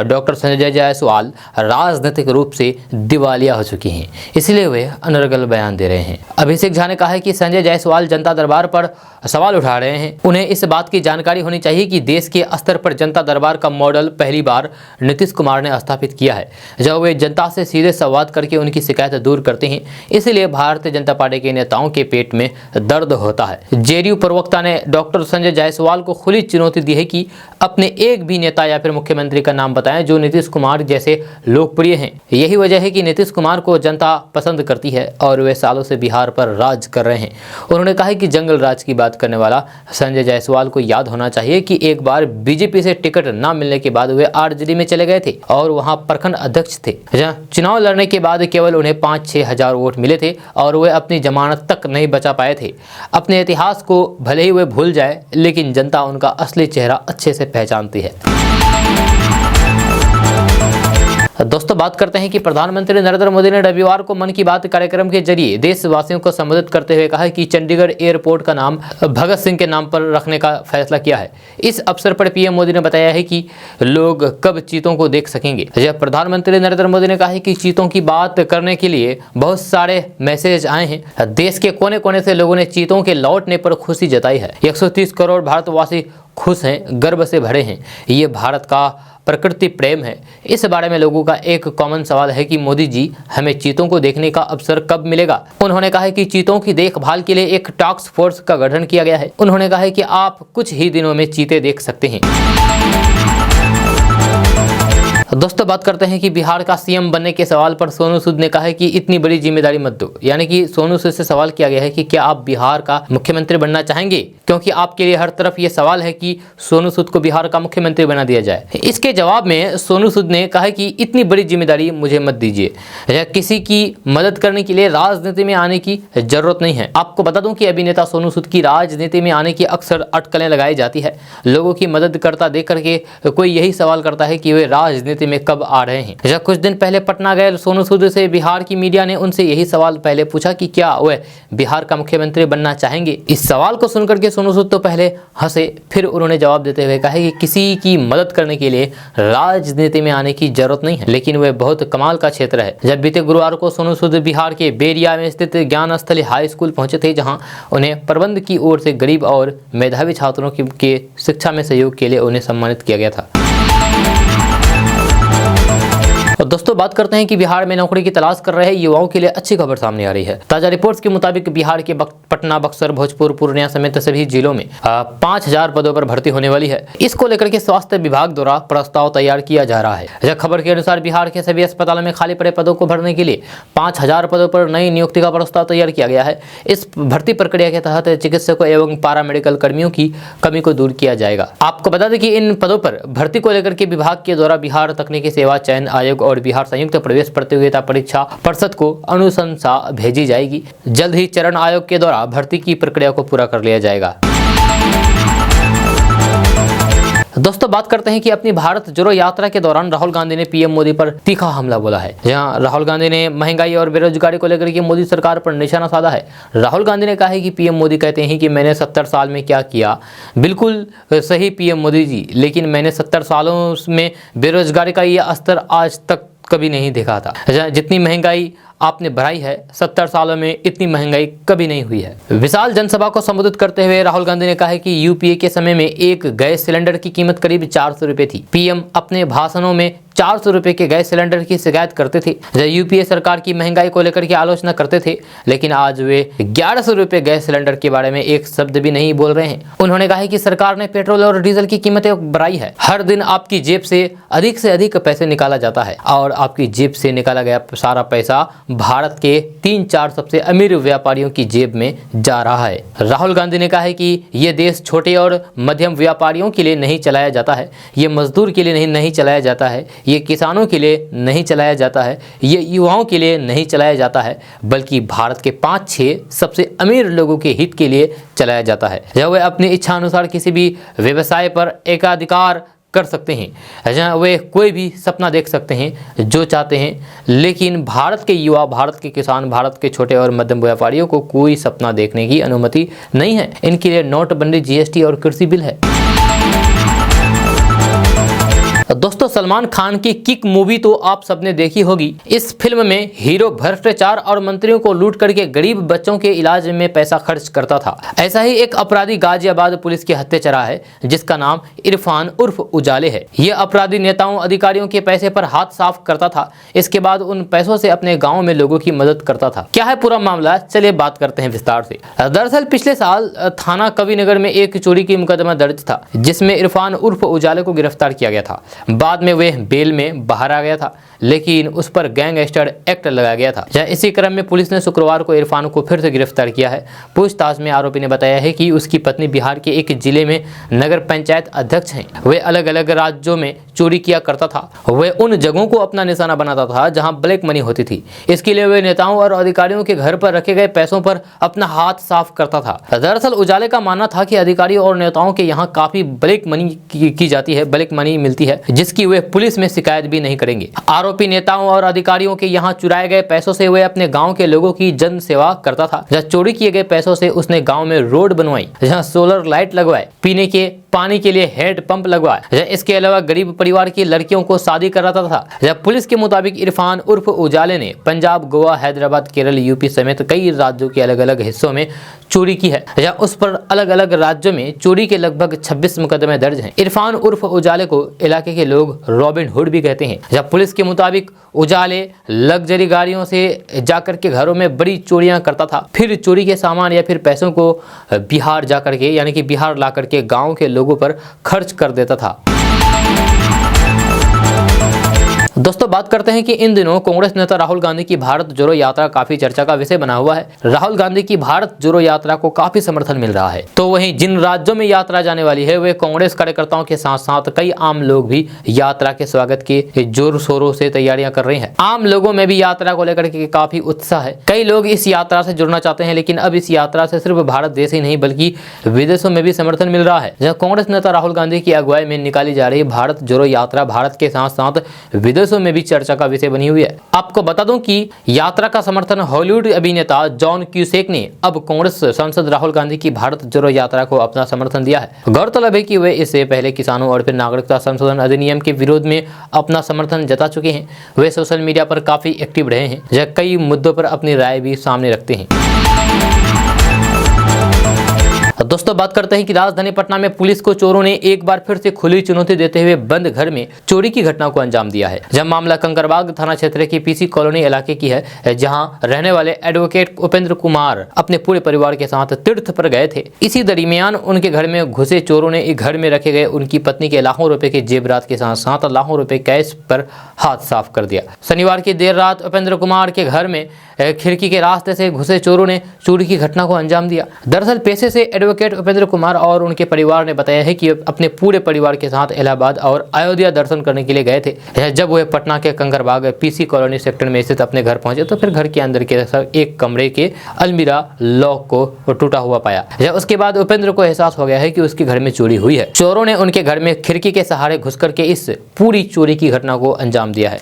डॉक्टर संजय जायसवाल राजनीतिक रूप से दिवालिया हो चुकी हैं, इसलिए वे अनर्गल बयान दे रहे हैं। अभिषेक झा ने कहा है कि संजय जायसवाल जनता दरबार पर सवाल उठा रहे हैं। उन्हें इस बात की जानकारी होनी चाहिए कि देश के स्तर पर जनता दरबार का मॉडल पहली बार नीतीश कुमार ने स्थापित किया है, जब वे जनता से सीधे संवाद करके उनकी शिकायत दूर करते हैं। इसलिए भारतीय जनता पार्टी के नेताओं के पेट में दर्द होता है। जेडीयू प्रवक्ता ने डॉक्टर संजय जायसवाल को खुली चुनौती दी है कि अपने एक भी नेता या फिर मुख्यमंत्री का नाम बताएं जो नीतीश कुमार जैसे लोकप्रिय हैं। यही वजह है कि नीतीश कुमार को जनता पसंद करती है और वे सालों से बिहार पर राज कर रहे हैं। उन्होंने कहा कि जंगल राज की बात करने वाला संजय जायसवाल को याद होना चाहिए कि एक बार बीजेपी से टिकट न मिलने के बाद वे आरजेडी में चले गए थे और वहां प्रखंड अध्यक्ष थे। जहां चुनाव लड़ने के बाद केवल उन्हें 5-6 हजार वोट मिले थे और वे अपनी जमानत तक नहीं बचा पाए थे। अपने इतिहास को भले ही वे भूल जाए, लेकिन जनता उनका असली चेहरा अच्छे से पहचानती है। दोस्तों बात करते हैं कि प्रधानमंत्री नरेंद्र मोदी ने रविवार को मन की बात कार्यक्रम के जरिए देशवासियों को संबोधित करते हुए कहा कि चंडीगढ़ एयरपोर्ट का नाम भगत सिंह के नाम पर रखने का फैसला किया है। इस अवसर पर पीएम मोदी ने बताया है कि लोग कब चीतों को देख सकेंगे। जब प्रधानमंत्री नरेंद्र मोदी ने कहा है कि चीतों की बात करने के लिए बहुत सारे मैसेज आए हैं। देश के कोने कोने से लोगों ने चीतों के लौटने पर खुशी जताई है। 130 करोड़ भारतवासी खुश हैं, गर्व से भरे हैं। ये भारत का प्रकृति प्रेम है। इस बारे में लोगों का एक कॉमन सवाल है कि मोदी जी, हमें चीतों को देखने का अवसर कब मिलेगा। उन्होंने कहा है कि चीतों की देखभाल के लिए एक टास्क फोर्स का गठन किया गया है। उन्होंने कहा है कि आप कुछ ही दिनों में चीते देख सकते हैं। दोस्तों बात करते हैं कि बिहार का सीएम बनने के सवाल पर सोनू सूद ने कहा है कि इतनी बड़ी जिम्मेदारी मत दो। यानी कि सोनू सूद से सवाल किया गया है कि क्या आप बिहार का मुख्यमंत्री बनना चाहेंगे, क्योंकि आपके लिए हर तरफ ये सवाल है कि सोनू सूद को बिहार का मुख्यमंत्री बना दिया जाए। इसके जवाब में सोनू सूद ने कहा कि इतनी बड़ी जिम्मेदारी मुझे मत दीजिए, या किसी की मदद करने के लिए राजनीति में आने की जरूरत नहीं है। आपको बता दूं कि अभिनेता सोनू सूद की राजनीति में आने की अक्सर अटकलें लगाई जाती है। लोगों की मदद करता देख करके कोई यही सवाल करता है कि वे राजनीति में कब आ रहे हैं। जब कुछ दिन पहले पटना गए सोनू सूद से बिहार की मीडिया ने उनसे यही सवाल पहले पूछा कि क्या वह बिहार का मुख्यमंत्री बनना चाहेंगे। इस सवाल को सुनकर के सोनू सूद तो पहले हंसे, फिर उन्होंने जवाब देते हुए कहा कि किसी की मदद करने के लिए राजनीति में आने की जरूरत नहीं है, लेकिन वह बहुत कमाल का क्षेत्र है। जब बीते गुरुवार को सोनू सूद बिहार के बेरिया में स्थित ज्ञान स्थली हाई स्कूल पहुंचे थे, जहां उन्हें प्रबंध की ओर से गरीब और मेधावी छात्रों के शिक्षा में सहयोग के लिए उन्हें सम्मानित किया गया था। और दोस्तों बात करते हैं कि बिहार में नौकरी की तलाश कर रहे युवाओं के लिए अच्छी खबर सामने आ रही है। ताजा रिपोर्ट्स के मुताबिक बिहार के पटना, बक्सर, भोजपुर, पूर्णिया समेत सभी जिलों में 5000 पदों पर भर्ती होने वाली है। इसको लेकर के स्वास्थ्य विभाग द्वारा प्रस्ताव तैयार किया जा रहा है। यह खबर के अनुसार बिहार के सभी अस्पतालों में खाली पड़े पदों को भरने के लिए 5000 पदों पर नई नियुक्ति का प्रस्ताव तैयार किया गया है। इस भर्ती प्रक्रिया के तहत चिकित्सकों एवं पारा मेडिकल कर्मियों की कमी को दूर किया जाएगा। आपको बता दें कि इन पदों पर भर्ती को लेकर के विभाग के द्वारा बिहार तकनीकी सेवा चयन आयोग और बिहार संयुक्त प्रवेश प्रतियोगिता परीक्षा परिषद को अनुशंसा भेजी जाएगी। जल्द ही चरण आयोग के द्वारा भर्ती की प्रक्रिया को पूरा कर लिया जाएगा। दोस्तों बात करते हैं कि अपनी भारत जोड़ो यात्रा के दौरान राहुल गांधी ने पीएम मोदी पर तीखा हमला बोला है। जहां राहुल गांधी ने महंगाई और बेरोजगारी को लेकर के मोदी सरकार पर निशाना साधा है। राहुल गांधी ने कहा है कि पीएम मोदी कहते हैं कि मैंने 70 साल में क्या किया। बिल्कुल सही पीएम मोदी जी, लेकिन मैंने 70 सालों में बेरोजगारी का यह स्तर आज तक कभी नहीं देखा था। जितनी महंगाई आपने बढ़ाई है, 70 सालों में इतनी महंगाई कभी नहीं हुई है। विशाल जनसभा को संबोधित करते हुए राहुल गांधी ने कहा है कि यूपीए के समय में एक गैस सिलेंडर की कीमत करीब 400 रुपए थी। पीएम अपने भाषणों में 400 रुपए के गैस सिलेंडर की शिकायत करते थे। जब यूपीए सरकार की महंगाई को लेकर के आलोचना करते थे, लेकिन आज वे 1100 रुपए गैस सिलेंडर के बारे में एक शब्द भी नहीं बोल रहे हैं। उन्होंने कहा है कि सरकार ने पेट्रोल और डीजल की कीमतें बढ़ाई है। हर दिन आपकी जेब से अधिक पैसे निकाला जाता है और आपकी जेब से निकाला गया सारा पैसा भारत के 3-4 सबसे अमीर व्यापारियों की जेब में जा रहा है। राहुल गांधी ने कहा है कि ये देश छोटे और मध्यम व्यापारियों के लिए नहीं चलाया जाता है, ये मजदूर के लिए नहीं चलाया जाता है, ये किसानों के लिए नहीं चलाया जाता है, ये युवाओं के लिए नहीं चलाया जाता है, बल्कि भारत के 5-6 सबसे अमीर लोगों के हित के लिए चलाया जाता है। जब वे अपनी इच्छा अनुसार किसी भी व्यवसाय पर एकाधिकार कर सकते हैं, जहाँ वे कोई भी सपना देख सकते हैं जो चाहते हैं, लेकिन भारत के युवा, भारत के किसान, भारत के छोटे और मध्यम व्यापारियों को कोई सपना देखने की अनुमति नहीं है। इनके लिए नोटबंदी, जीएसटी और कृषि बिल है। दोस्तों सलमान खान की किक मूवी तो आप सबने देखी होगी। इस फिल्म में हीरो भ्रष्टाचार और मंत्रियों को लूट करके गरीब बच्चों के इलाज में पैसा खर्च करता था। ऐसा ही एक अपराधी गाजियाबाद पुलिस के हत्याचरा है, जिसका नाम इरफान उर्फ उजाले है। यह अपराधी नेताओं, अधिकारियों के पैसे पर हाथ साफ करता था। इसके बाद उन पैसों से अपने गाँव में लोगों की मदद करता था। क्या है पूरा मामला, चलिए बात करते हैं विस्तार से। दरअसल पिछले साल थाना कविनगर में एक चोरी की मुकदमा दर्ज था, जिसमें इरफान उर्फ उजाले को गिरफ्तार किया गया था। बाद में वह बेल में बाहर आ गया था, लेकिन उस पर गैंगस्टर एक्ट लगाया गया था। इसी क्रम में पुलिस ने शुक्रवार को इरफान को फिर से गिरफ्तार किया है। पूछताछ में आरोपी ने बताया है कि उसकी पत्नी बिहार के एक जिले में नगर पंचायत अध्यक्ष हैं। वे अलग अलग राज्यों में चोरी किया करता था। वह उन जगहों को अपना निशाना बनाता था जहां ब्लैक मनी होती थी। इसके लिए वे नेताओं और अधिकारियों के घर पर रखे गए पैसों पर अपना हाथ साफ करता था। दरअसल उजाले का मानना था कि अधिकारियों और नेताओं के यहाँ काफी ब्लैक मनी की जाती है, ब्लैक मनी मिलती है, जिसकी वे पुलिस में शिकायत भी नहीं करेंगे। आरोपी नेताओं और अधिकारियों के यहाँ चुराए गए पैसों से वे अपने गांव के लोगों की जन सेवा करता था। जहाँ चोरी किए गए पैसों से उसने गांव में रोड बनवाई, जहाँ सोलर लाइट लगवाए, पीने के पानी के लिए हेड पंप लगवाया। इसके अलावा गरीब परिवार की लड़कियों को शादी कराता था। जब पुलिस के मुताबिक इरफान उर्फ उजाले ने पंजाब, गोवा, हैदराबाद, केरल, यूपी समेत कई राज्यों के अलग अलग हिस्सों में चोरी की है। उस पर अलग अलग राज्यों में चोरी के लगभग 26 मुकदमे दर्ज हैं। इरफान उर्फ उजाले को इलाके के लोग रॉबिन हुड भी कहते हैं। जब पुलिस के मुताबिक उजाले लग्जरी गाड़ियों से जाकर के घरों में बड़ी चोरियां करता था, फिर चोरी के सामान या फिर पैसों को बिहार जाकर के यानी कि बिहार ला करके गाँव के लोगों पर खर्च कर देता था। दोस्तों बात करते हैं कि इन दिनों कांग्रेस नेता राहुल गांधी की भारत जोड़ो यात्रा काफी चर्चा का विषय बना हुआ है। राहुल गांधी की भारत जोड़ो यात्रा को काफी समर्थन मिल रहा है। तो वहीं जिन राज्यों में यात्रा जाने वाली है वे कांग्रेस कार्यकर्ताओं के साथ साथ कई आम लोग भी यात्रा के स्वागत के जोर शोरों से तैयारियां कर रहे हैं। आम लोगों में भी यात्रा को लेकर के काफी उत्साह है। कई लोग इस यात्रा से जुड़ना चाहते हैं, लेकिन अब इस यात्रा से सिर्फ भारत देश ही नहीं बल्कि विदेशों में भी समर्थन मिल रहा है। जहां कांग्रेस नेता राहुल गांधी की अगुवाई में निकाली जा रही भारत जोड़ो यात्रा भारत के साथ साथ विदेशों में भी चर्चा का विषय बनी हुई है। आपको बता दूं कि यात्रा का समर्थन हॉलीवुड अभिनेता जॉन क्यूसेक ने अब कांग्रेस सांसद राहुल गांधी की भारत जोड़ो यात्रा को अपना समर्थन दिया है। गौरतलब है कि वे इससे पहले किसानों और फिर नागरिकता संशोधन अधिनियम के विरोध में अपना समर्थन जता चुके हैं। वे सोशल मीडिया पर काफी एक्टिव रहे हैं, जहां कई मुद्दों पर अपनी राय भी सामने रखते हैं। दोस्तों बात करते हैं कि राजधानी पटना में पुलिस को चोरों ने एक बार फिर से खुली चुनौती देते हुए बंद घर में चोरी की घटना को अंजाम दिया है। जब मामला कंकरबाग थाना क्षेत्र की पीसी कॉलोनी इलाके की है, जहां रहने वाले एडवोकेट उपेंद्र कुमार अपने पूरे परिवार के साथ तीर्थ पर गए थे। इसी दरमियान उनके घर में घुसे चोरों ने एक घर में रखे गए उनकी पत्नी के लाखों रुपए के जेवरात के साथ साथ लाखों रुपए कैश पर हाथ साफ कर दिया। शनिवार की देर रात उपेंद्र कुमार के घर में खिड़की के रास्ते से घुसे चोरों ने चोरी की घटना को अंजाम दिया। दरअसल पेशे से एडवोकेट उपेंद्र कुमार और उनके परिवार ने बताया है कि अपने पूरे परिवार के साथ इलाहाबाद और अयोध्या दर्शन करने के लिए गए थे। जब वह पटना के कंकरबाग पीसी कॉलोनी सेक्टर में स्थित अपने घर पहुंचे तो फिर घर के अंदर के एक कमरे के अलमीरा लॉक को टूटा हुआ पाया। उसके बाद उपेंद्र को एहसास हो गया है कि उसके घर में चोरी हुई है। चोरों ने उनके घर में खिड़की के सहारे घुस करके इस पूरी चोरी की घटना को अंजाम दिया है।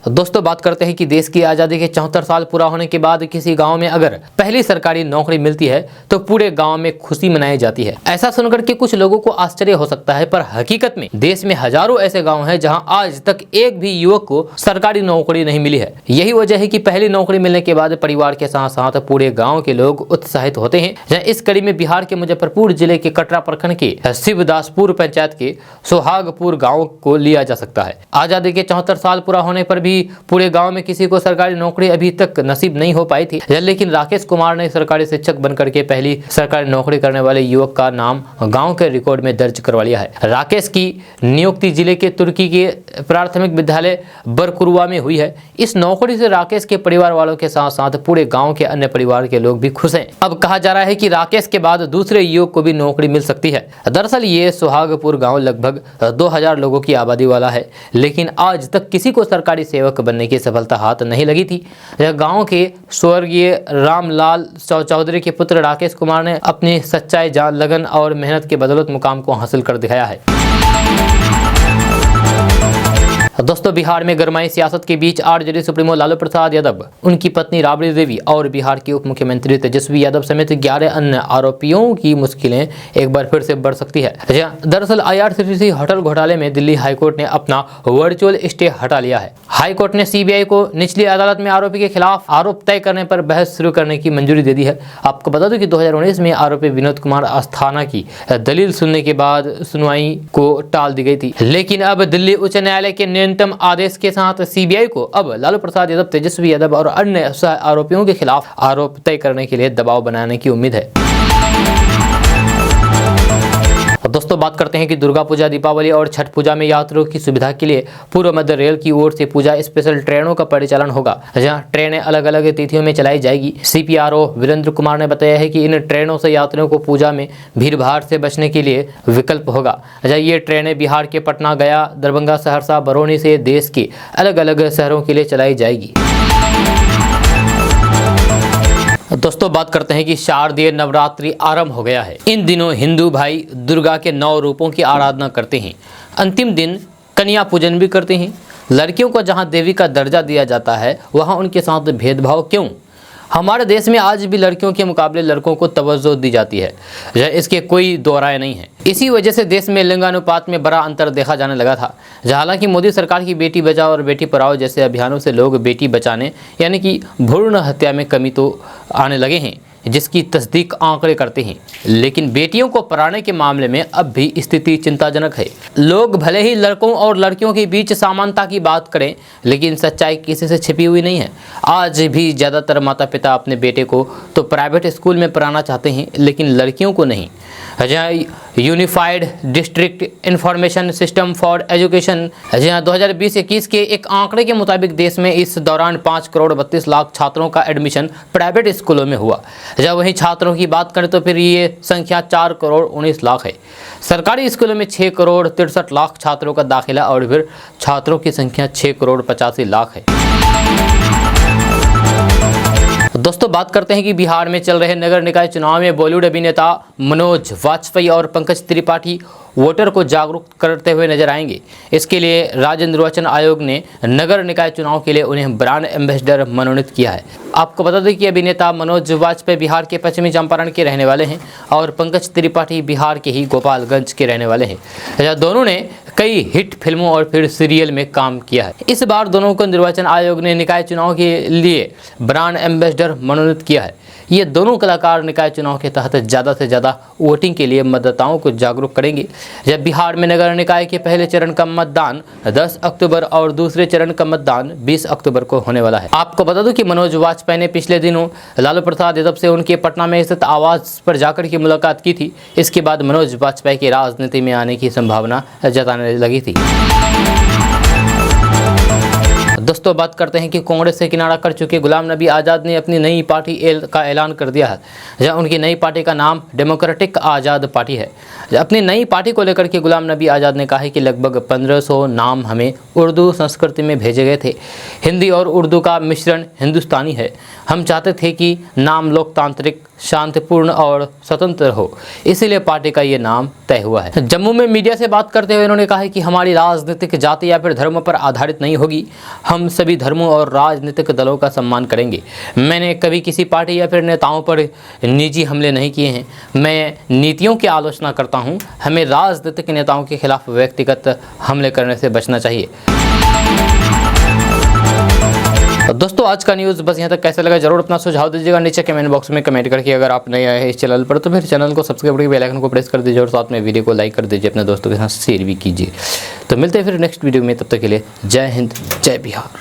दोस्तों बात करते हैं कि देश की आज़ादी के 74 साल पूरा होने के बाद किसी गांव में अगर पहली सरकारी नौकरी मिलती है तो पूरे गांव में खुशी मनाई जाती है। ऐसा सुनकर के कुछ लोगों को आश्चर्य हो सकता है, पर हकीकत में देश में हजारों ऐसे गांव हैं जहां आज तक एक भी युवक को सरकारी नौकरी नहीं मिली है। यही वजह है कि पहली नौकरी मिलने के बाद परिवार के साथ साथ पूरे गाँव के लोग उत्साहित होते हैं। जहाँ इस कड़ी में बिहार के मुजफ्फरपुर जिले के कटरा प्रखंड के शिवदासपुर पंचायत के सोहागपुर गाँव को लिया जा सकता है। आज़ादी के 74 साल पूरा होने पर भी पूरे गांव में किसी को सरकारी नौकरी अभी तक नसीब नहीं हो पाई थी, लेकिन राकेश कुमार ने सरकारी शिक्षक बनकर के पहली सरकारी नौकरी करने वाले युवक का नाम गांव के रिकॉर्ड में दर्ज करवा लिया है। राकेश की नियुक्ति जिले के तुर्की के प्राथमिक विद्यालय बरकुरुआ में हुई है। इस नौकरी से राकेश के परिवार वालों के साथ साथ पूरे गाँव के अन्य परिवार के लोग भी खुश हैं। अब कहा जा रहा है कि राकेश के बाद दूसरे युवक को भी नौकरी मिल सकती है। दरअसल ये सोहागपुर गाँव लगभग 2000 लोगों की आबादी वाला है, लेकिन आज तक किसी को सरकारी सेवक बनने की सफलता हाथ नहीं लगी थी। गांव के स्वर्गीय रामलाल चौधरी के पुत्र राकेश कुमार ने अपनी सच्चाई, जान, लगन और मेहनत के बदौलत मुकाम को हासिल कर दिखाया है। दोस्तों बिहार में गरमाई सियासत के बीच आरजेडी सुप्रीमो लालू प्रसाद यादव, उनकी पत्नी राबड़ी देवी और बिहार के उप मुख्यमंत्री तेजस्वी यादव समेत 11 अन्य आरोपियों की मुश्किलें एक बार फिर से बढ़ सकती है। दरअसल IRCTC होटल घोटाले में दिल्ली हाईकोर्ट ने अपना वर्चुअल स्टे हटा लिया है। हाईकोर्ट ने सीबीआई को निचली अदालत में आरोपी के खिलाफ आरोप तय करने पर बहस शुरू करने की मंजूरी दे दी है। आपको बता दूं कि 2019 में आरोपी विनोद कुमार अस्थाना की दलील सुनने के बाद सुनवाई को टाल दी गई थी, लेकिन अब दिल्ली उच्च न्यायालय के न्यूनतम आदेश के साथ सीबीआई को अब लालू प्रसाद यादव, तेजस्वी यादव और अन्य आरोपियों के खिलाफ आरोप तय करने के लिए दबाव बनाने की उम्मीद है। दोस्तों बात करते हैं कि दुर्गा पूजा, दीपावली और छठ पूजा में यात्रियों की सुविधा के लिए पूर्व मध्य रेल की ओर से पूजा स्पेशल ट्रेनों का परिचालन होगा, जहां ट्रेनें अलग अलग तिथियों में चलाई जाएगी। CPRO वीरेंद्र कुमार ने बताया है कि इन ट्रेनों से यात्रियों को पूजा में भीड़-भाड़ से बचने के लिए विकल्प होगा। ये ट्रेनें बिहार के पटना, गया, दरभंगा, सहरसा, बरौनी से देश के अलग अलग शहरों के लिए चलाई जाएगी। दोस्तों बात करते हैं कि शारदीय नवरात्रि आरंभ हो गया है। इन दिनों हिंदू भाई दुर्गा के 9 रूपों की आराधना करते हैं। अंतिम दिन कन्या पूजन भी करते हैं। लड़कियों को जहां देवी का दर्जा दिया जाता है वहां उनके साथ भेदभाव क्यों? हमारे देश में आज भी लड़कियों के मुकाबले लड़कों को तवज्जो दी जाती है, इसके कोई दो राय नहीं है। इसी वजह से देश में लिंगानुपात में बड़ा अंतर देखा जाने लगा था। हालांकि मोदी सरकार की बेटी बचाओ और बेटी पढ़ाओ जैसे अभियानों से लोग बेटी बचाने यानी कि भ्रूण हत्या में कमी तो आने लगे हैं। जिसकी तस्दीक आंकड़े करते हैं। लेकिन बेटियों को पढ़ाने के मामले में अब भी स्थिति चिंताजनक है। लोग भले ही लड़कों और लड़कियों के बीच समानता की बात करें, लेकिन सच्चाई किसी से छिपी हुई नहीं है। आज भी ज़्यादातर माता पिता अपने बेटे को तो प्राइवेट स्कूल में पढ़ाना चाहते हैं, लेकिन लड़कियों को नहीं। जहाँ unified district information system for education 2020-21 के एक आंकड़े के मुताबिक देश में इस दौरान 5 करोड़ 32 लाख छात्रों का एडमिशन प्राइवेट स्कूलों में हुआ। जब वहीं छात्रों की बात करें तो फिर ये संख्या 4 करोड़ 19 लाख है। सरकारी स्कूलों में 6 करोड़ 63 लाख छात्रों का दाखिला और फिर छात्रों की संख्या 6 करोड़ 85 लाख है। दोस्तों बात करते हैं कि बिहार में चल रहे नगर निकाय चुनाव में बॉलीवुड अभिनेता मनोज वाजपेयी और पंकज त्रिपाठी वोटर को जागरूक करते हुए नजर आएंगे। इसके लिए राज्य निर्वाचन आयोग ने नगर निकाय चुनाव के लिए उन्हें ब्रांड एम्बेसडर मनोनीत किया है। आपको बता दें कि अभिनेता मनोज वाजपेयी बिहार के पश्चिमी चंपारण के रहने वाले हैं और पंकज त्रिपाठी बिहार के ही गोपालगंज के रहने वाले हैं। दोनों ने कई हिट फिल्मों और फिर सीरियल में काम किया है। इस बार दोनों को निर्वाचन आयोग ने निकाय चुनाव के लिए ब्रांड एम्बेसडर मनोनीत किया है। ये दोनों कलाकार निकाय चुनाव के तहत ज़्यादा से ज़्यादा वोटिंग के लिए मतदाताओं को जागरूक करेंगे। जब बिहार में नगर निकाय के पहले चरण का मतदान 10 अक्टूबर और दूसरे चरण का मतदान 20 अक्टूबर को होने वाला है। आपको बता दूं कि मनोज वाजपेयी ने पिछले दिनों लालू प्रसाद यादव से उनके पटना में स्थित आवास पर जाकर के मुलाकात की थी। इसके बाद मनोज वाजपेयी की राजनीति में आने की संभावना जताने लगी थी। दोस्तों बात करते हैं कि कांग्रेस से किनारा कर चुके गुलाम नबी आज़ाद ने अपनी नई पार्टी का ऐलान कर दिया है। जहां उनकी नई पार्टी का नाम डेमोक्रेटिक आज़ाद पार्टी है। अपनी नई पार्टी को लेकर के गुलाम नबी आज़ाद ने कहा है कि लगभग 1500 नाम हमें उर्दू संस्कृति में भेजे गए थे। हिंदी और उर्दू का मिश्रण हिंदुस्तानी है। हम चाहते थे कि नाम लोकतांत्रिक, शांतिपूर्ण और स्वतंत्र हो, इसीलिए पार्टी का ये नाम तय हुआ है। जम्मू में मीडिया से बात करते हुए इन्होंने कहा है कि हमारी राजनीतिक जाति या फिर धर्म पर आधारित नहीं होगी। हम सभी धर्मों और राजनीतिक दलों का सम्मान करेंगे। मैंने कभी किसी पार्टी या फिर नेताओं पर निजी हमले नहीं किए हैं। मैं नीतियों की आलोचना करता हूं। हमें राजनीतिक नेताओं के खिलाफ व्यक्तिगत हमले करने से बचना चाहिए। दोस्तों आज का न्यूज़ बस यहाँ तक। कैसा लगा जरूर अपना सुझाव दीजिएगा नीचे कमेंट बॉक्स में कमेंट करके। अगर आप नए आए हैं इस चैनल पर तो फिर चैनल को सब्सक्राइब करके बेल आइकन को प्रेस कर दीजिए और साथ में वीडियो को लाइक कर दीजिए, अपने दोस्तों के साथ शेयर भी कीजिए। तो मिलते हैं फिर नेक्स्ट वीडियो में, तब तक के लिए जय हिंद जय बिहार।